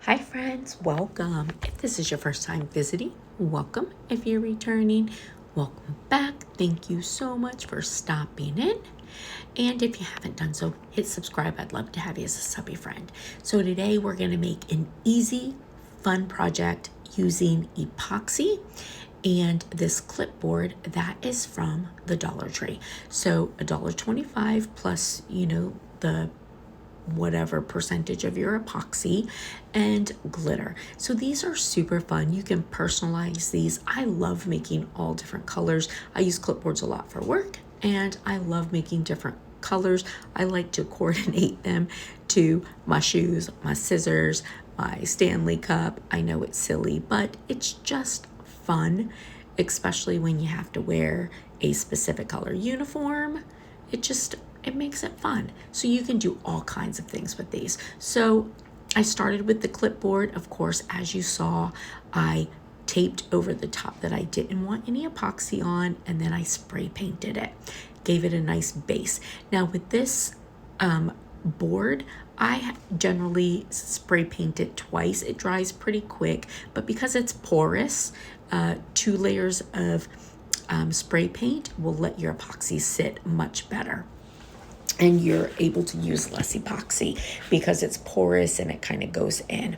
Hi friends, welcome. If this is your first time visiting, welcome. If you're returning, welcome back. Thank you so much for stopping in. And if you haven't done so, hit subscribe. I'd love to have you as a subby friend. So today we're going to make an easy, fun project using epoxy and this clipboard that is from the Dollar Tree. So $1.25 plus, the whatever percentage of your epoxy and glitter. So these are super fun. You can personalize these. I love making all different colors. I use clipboards a lot for work and I love making different colors. I like to coordinate them to my shoes, my scissors, my Stanley cup. I know it's silly, but it's just fun, especially when you have to wear a specific color uniform. It makes it fun. So you can do all kinds of things with these. So I started with the clipboard. Of course, as you saw, I taped over the top that I didn't want any epoxy on, and then I spray painted it, gave it a nice base. Now with this board, I generally spray paint it twice. It dries pretty quick, but because it's porous, 2 layers of spray paint will let your epoxy sit much better. And you're able to use less epoxy because it's porous and it kind of goes in.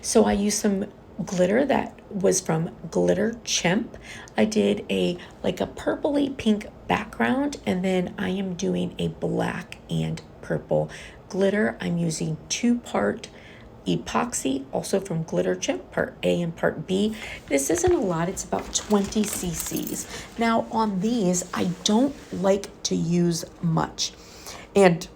So I used some glitter that was from Glitter Chimp. I did a purpley pink background, and then I am doing a black and purple glitter. I'm using 2-part epoxy, also from Glitter Chimp, part A and part B. This isn't a lot, it's about 20 cc's. Now on these, I don't like to use much. And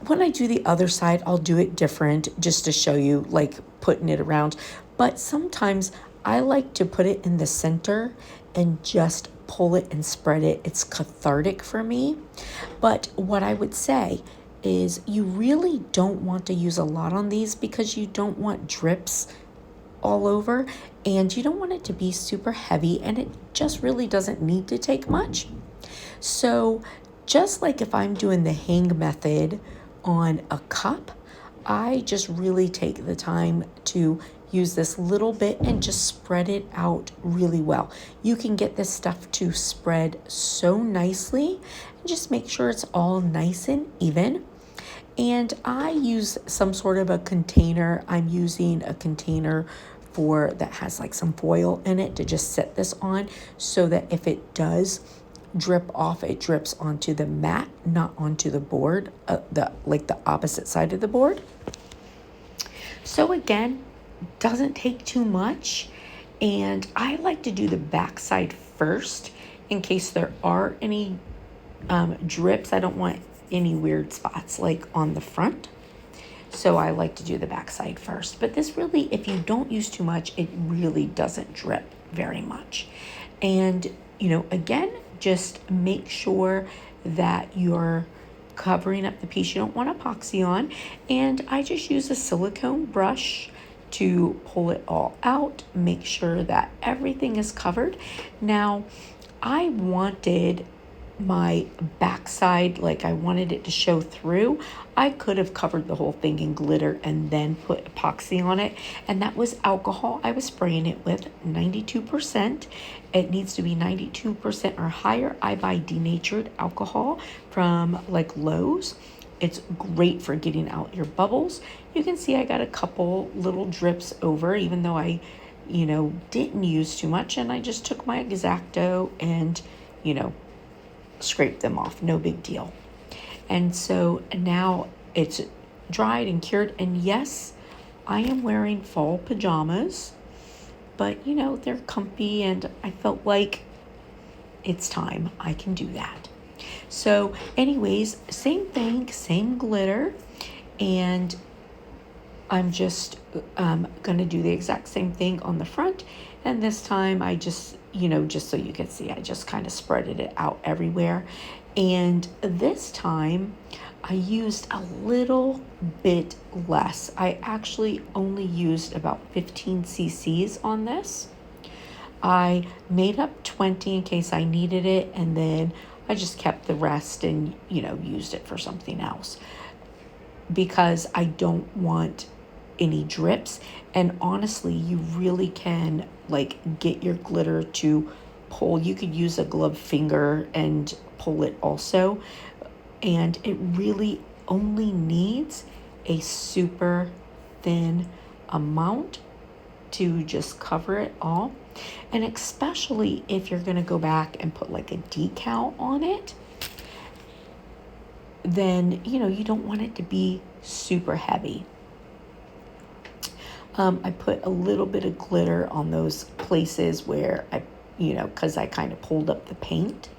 when I do the other side, I'll do it different just to show you, like putting it around. But sometimes I like to put it in the center and just pull it and spread it. It's cathartic for me. But what I would say is you really don't want to use a lot on these because you don't want drips all over and you don't want it to be super heavy, and it just really doesn't need to take much. So just like if I'm doing the hang method on a cup, I just really take the time to use this little bit and just spread it out really well. You can get this stuff to spread so nicely, and just make sure it's all nice and even. And I use some sort of a container. I'm using a container that has like some foil in it to just set this on, so that if it does drip off, it drips onto the mat, not onto the board, the opposite side of the board. So again, doesn't take too much, and I like to do the back side first in case there are any drips. I don't want any weird spots like on the front, so I like to do the back side first. But this really, if you don't use too much, it really doesn't drip very much. And again, just make sure that you're covering up the piece you don't want epoxy on. And I just use a silicone brush to pull it all out, make sure that everything is covered. Now, I wanted my backside, like I wanted it to show through. I could have covered the whole thing in glitter and then put epoxy on it, and that was alcohol. I was spraying it with 92%. It needs to be 92% or higher. I buy denatured alcohol from like Lowe's. It's great for getting out your bubbles. You can see I got a couple little drips over, even though I didn't use too much, and I just took my X-Acto and scrape them off, no big deal. And so now it's dried and cured, and yes, I am wearing fall pajamas, but they're comfy, and I felt like it's time I can do that. So anyways, same thing, same glitter, and I'm just gonna do the exact same thing on the front. And this time I just so you can see, I just kind of spreaded it out everywhere. And this time I used a little bit less. I actually only used about 15 cc's on this. I made up 20 in case I needed it, and then I just kept the rest and used it for something else, because I don't want any drips. And honestly, you really can like get your glitter to pull. You could use a gloved finger and pull it also. And it really only needs a super thin amount to just cover it all. And especially if you're going to go back and put like a decal on it, then you don't want it to be super heavy. I put a little bit of glitter on those places where because I kind of pulled up the paint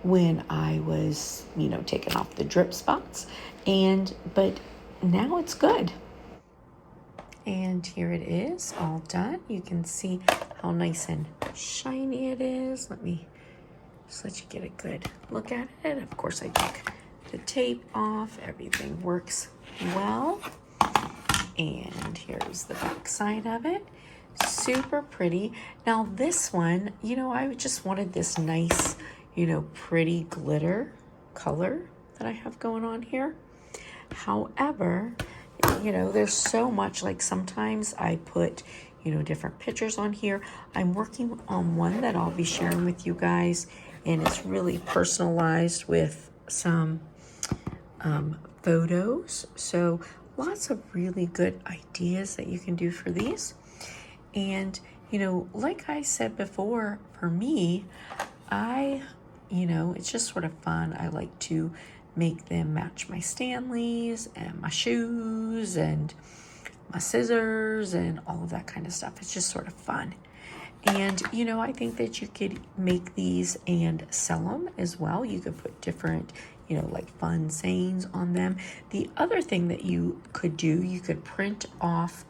when I was, taking off the drip spots. But now it's good. And here it is, all done. You can see how nice and shiny it is. Let me just let you get a good look at it. Of course, I took the tape off. Everything works well. And here's the back side of it. Super pretty. Now this one, I just wanted this nice, pretty glitter color that I have going on here. However, there's so much, like sometimes I put, different pictures on here. I'm working on one that I'll be sharing with you guys, and it's really personalized with some photos. So lots of really good ideas that you can do for these. And, like I said before, for me, it's just sort of fun. I like to make them match my Stanleys and my shoes and my scissors and all of that kind of stuff. It's just sort of fun. And, I think that you could make these and sell them as well. You could put different, like fun sayings on them. The other thing that you could do, you could print off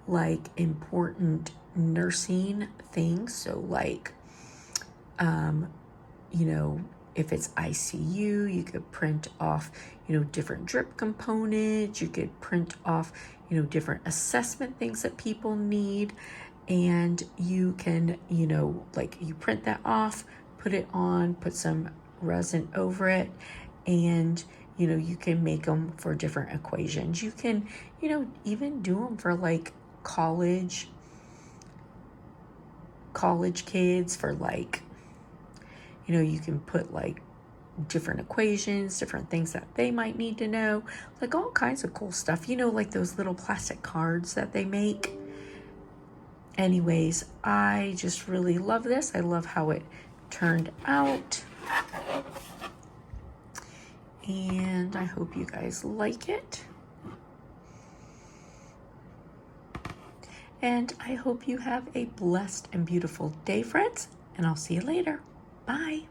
like important nursing things. So like, if it's ICU, you could print off, different drip components. You could print off, different assessment things that people need. And you can, like you print that off, put it on, put some resin over it, and, you can make them for different equations. You can, even do them for like college kids for like, you can put like different equations, different things that they might need to know, like all kinds of cool stuff, like those little plastic cards that they make. Anyways, I just really love this. I love how it turned out. And I hope you guys like it. And I hope you have a blessed and beautiful day, friends. And I'll see you later. Bye.